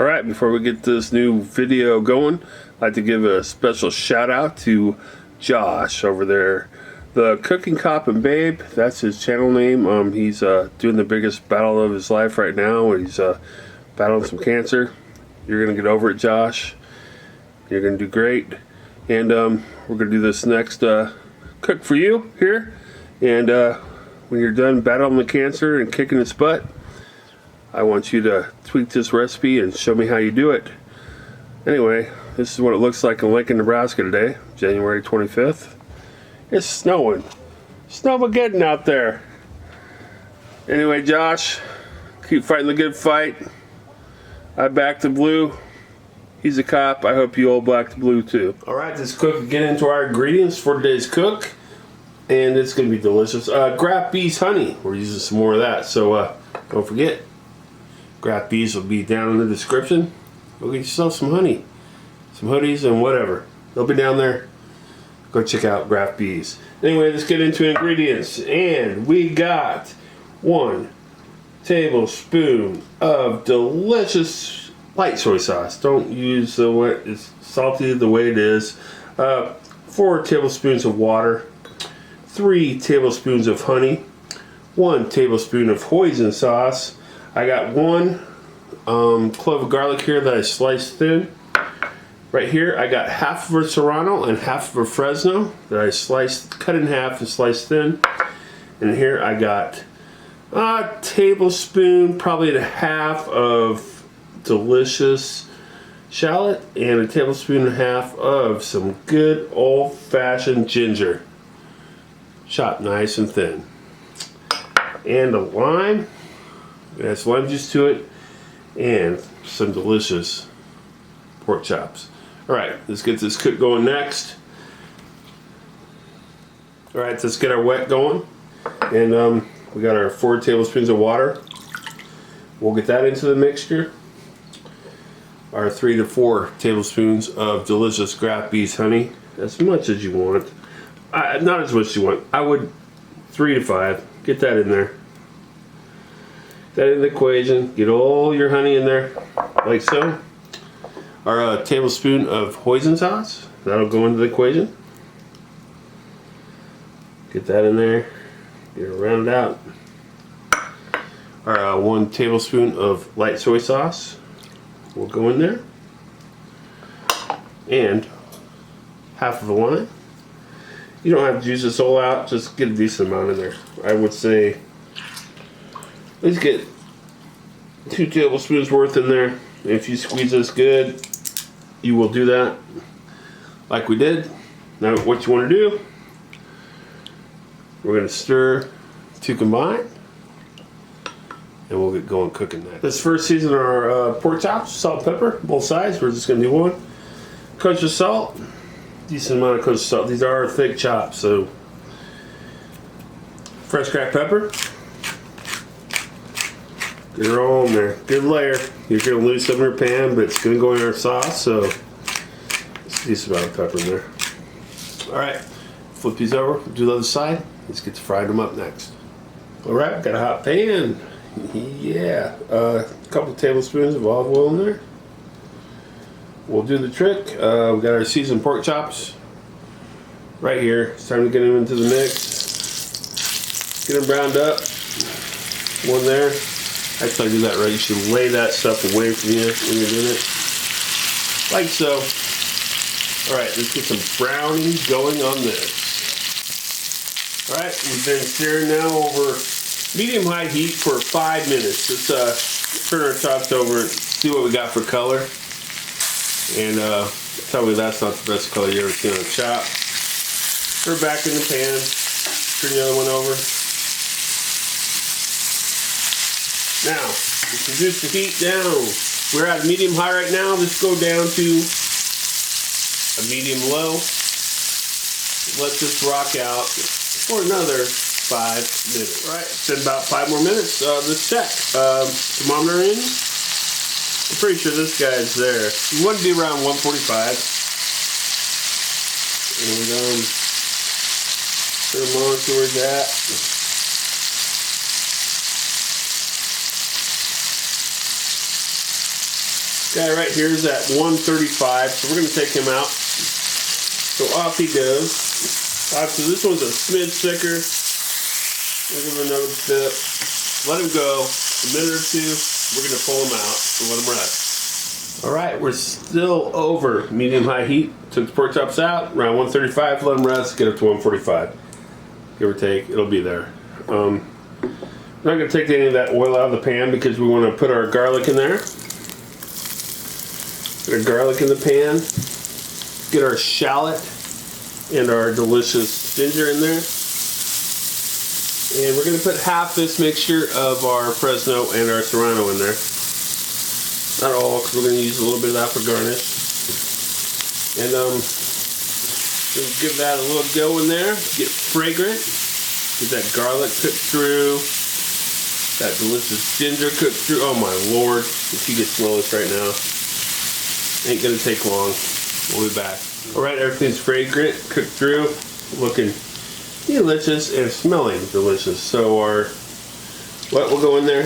Alright, before we get this new video going, I'd like to give a special shout out to Josh over there. The Cooking Cop and Babe, that's his channel name. He's doing the biggest battle of his life right now. He's battling some cancer. You're going to get over it, Josh. You're going to do great. And we're going to do this next cook for you here. And when you're done battling the cancer and kicking its butt, I want you to tweak this recipe and show me how you do it. Anyway, this is what it looks like in Lincoln, Nebraska today, January 25th. It's snowing. Snowmageddon out there. Anyway, Josh, keep fighting the good fight. I back the blue. He's a cop. I hope you all back the blue too. Alright, let's cook get into our ingredients for today's cook. And it's going to be delicious. Graff Bees honey. We're using some more of that. So don't forget. Graff Bees will be down in the description. Go get yourself some honey, some hoodies, and whatever. They'll be down there. Go check out Graff Bees. Anyway, let's get into ingredients. And we got 1 tablespoon of delicious light soy sauce. Don't use the way it's salty the way it is. 4 tablespoons of water. 3 tablespoons of honey. 1 tablespoon of hoisin sauce. I got 1 clove of garlic here that I sliced thin. Right here I got half of a serrano and half of a Fresno that I cut in half and sliced thin. And here I got a tablespoon, probably and a half of delicious shallot and a tablespoon and a half of some good old-fashioned ginger, chopped nice and thin. And a lime. Add some lime juice to it and some delicious pork chops. Alright, let's get this cook going next. Alright, let's get our wet going. And we got our 4 tablespoons of water. We'll get that into the mixture. Our 3 to 4 tablespoons of delicious Graff Bees honey. As much as you want. Not as much as you want. I would 3 to 5. Get that in there. That in the equation. Get all your honey in there, like so. Our tablespoon of hoisin sauce. That'll go into the equation. Get that in there. Get it rounded out. Our 1 tablespoon of light soy sauce will go in there. And half of a lime. You don't have to use this all out. Just get a decent amount in there. I would say let's get 2 tablespoons worth in there. If you squeeze this good, you will do that like we did. Now what you want to do, we're going to stir to combine and we'll get going cooking next. Let's first season our pork chops, salt, pepper, both sides. We're just going to do 1 coach of salt, decent amount of coach of salt. These are thick chops, so fresh cracked pepper. Get her all in there. Good layer. You're going to lose some in your pan, but it's going to go in our sauce, so it's a decent amount of pepper in there. Alright, flip these over, do the other side. Let's get to frying them up next. Alright, got a hot pan. Yeah, a couple tablespoons of olive oil in there. We'll do the trick. We got our seasoned pork chops right here. It's time to get them into the mix. Get them browned up. 1 there. Actually, I do that right. You should lay that stuff away from you when you're doing it. Like so. Alright, let's get some browning going on this. Alright, we've been searing now over medium-high heat for 5 minutes. Let's turn our chops over and see what we got for color. And tell me that's not the best color you ever seen on a chop. Put her back in the pan. Turn the other one over. Now, let's reduce the heat down. We're at medium-high right now. Let's go down to a medium-low. Let this rock out for another 5 minutes. All right, it's been about 5 more minutes. Let's check. Thermometer in. I'm pretty sure this guy's there. You want to be around 145. And turn them on to where it's at. Guy right here is at 135, so we're going to take him out. So off he goes. So this one's a smidge thicker. We'll give him another dip. Let him go a minute or two. We're going to pull him out and let him rest. Alright, we're still over medium-high heat. Took the pork chops out, around 135, let them rest, get up to 145. Give or take, it'll be there. We're not going to take any of that oil out of the pan because we want to put our garlic in there. Put our garlic in the pan. Get our shallot and our delicious ginger in there. And we're going to put half this mixture of our Fresno and our Serrano in there. Not all, because we're going to use a little bit of that for garnish. And we'll give that a little go in there. Get fragrant. Get that garlic cooked through. That delicious ginger cooked through. Oh my lord. If you could smell this right now. Ain't going to take long. We'll be back. Alright, everything's fragrant, cooked through. Looking delicious and smelling delicious. So what will go in there?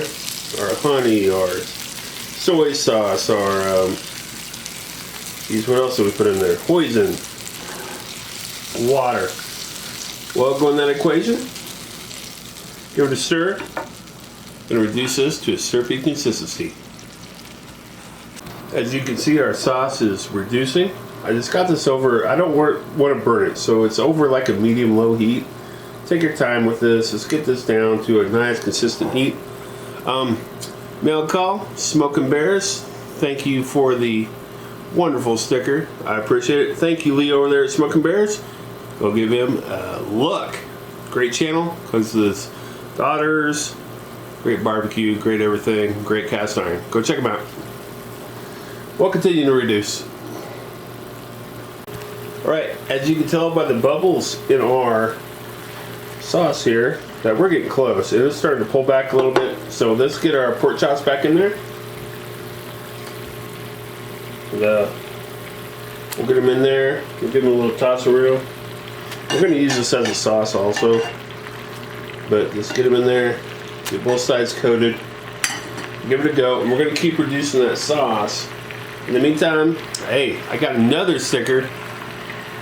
Our honey, our soy sauce, our what else do we put in there? Hoisin, water. Well, go in that equation. Give it a stir. Gonna reduce this to a syrupy consistency. As you can see, our sauce is reducing. I just got this over, I don't want to burn it, so it's over like a medium-low heat. Take your time with this. Let's get this down to a nice, consistent heat. Mail call, Smoking Bears. Thank you for the wonderful sticker. I appreciate it. Thank you, Lee, over there at Smoking Bears. Go give him a look. Great channel, because of his daughters. Great barbecue, great everything, great cast iron. Go check them out. We'll continue to reduce. Alright, as you can tell by the bubbles in our sauce here, that we're getting close. It is starting to pull back a little bit. So let's get our pork chops back in there. And, we'll get them in there. We'll give them a little toss-a-roo. We're going to use this as a sauce also. But let's get them in there. Get both sides coated. Give it a go. And we're going to keep reducing that sauce. In the meantime, hey, I got another sticker.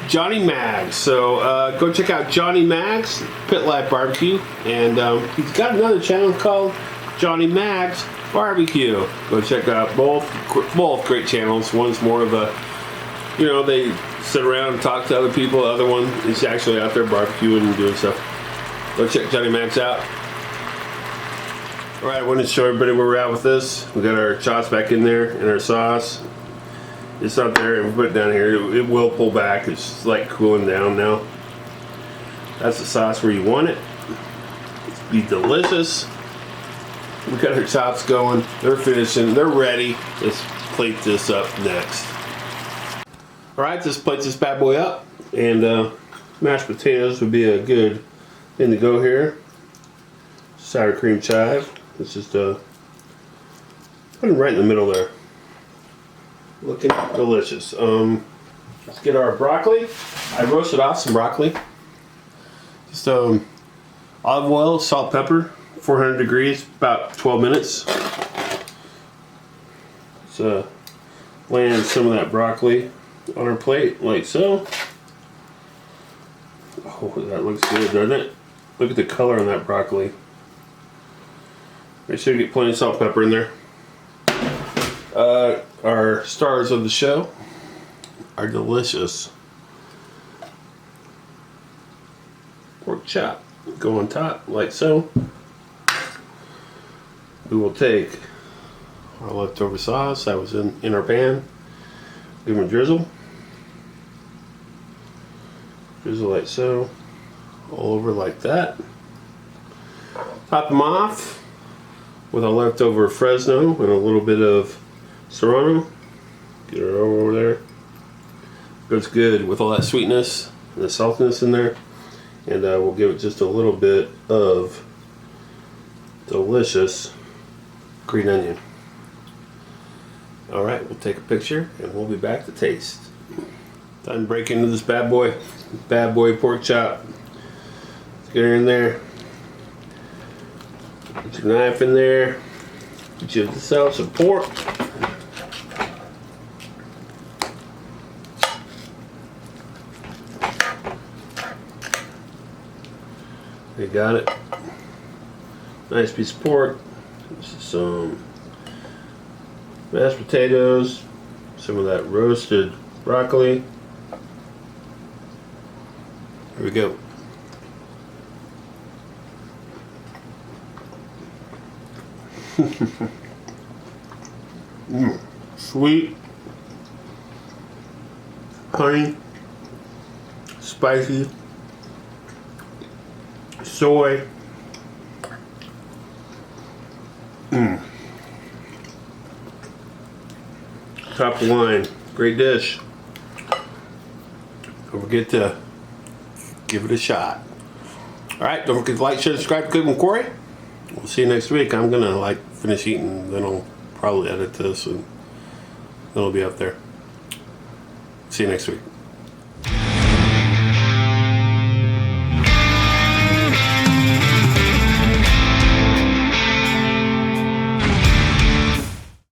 Johnny Mags. So go check out Johnny Mags, Pit Life Barbecue. And he's got another channel called Johnny Mags Barbecue. Go check out both great channels. One's more of a, you know, they sit around and talk to other people. The other one is actually out there barbecuing and doing stuff. Go check Johnny Mags out. Alright, I want to show everybody where we're at with this. We got our chops back in there and our sauce. It's not there, and we put it down here. It will pull back. It's like cooling down now. That's the sauce where you want it. It's be delicious. We got our chops going. They're finishing. They're ready. Let's plate this up next. Alright, let's plate this bad boy up. And mashed potatoes would be a good thing to go here. Sour cream chive. Let's just put them right in the middle there. Looking delicious. Let's get our broccoli. I roasted off some broccoli. Just olive oil, salt, pepper, 400 degrees, about 12 minutes. Let's land some of that broccoli on our plate, like so. Oh, that looks good, doesn't it? Look at the color on that broccoli. Make sure you get plenty of salt and pepper in there. Our stars of the show are delicious. Pork chop. Go on top, like so. We will take our leftover sauce that was in our pan. Give them a drizzle. Drizzle like so. All over like that. Top them off with a leftover Fresno and a little bit of Serrano. Get her over there. Goes good with all that sweetness and the saltiness in there. And we'll give it just a little bit of delicious green onion. Alright, we'll take a picture and we'll be back to taste. Time to break into this bad boy pork chop. Let's get her in there. Put your knife in there. Get yourself some pork. They got it. Nice piece of pork. Some mashed potatoes. Some of that roasted broccoli. Here we go. Sweet, honey, spicy, soy. Top of the line. Great dish. Don't forget to give it a shot. Alright, don't forget to like, share, subscribe to Cook with Corey. We'll see you next week. I'm gonna finish eating, then I'll probably edit this and then it'll be up there. See you next week.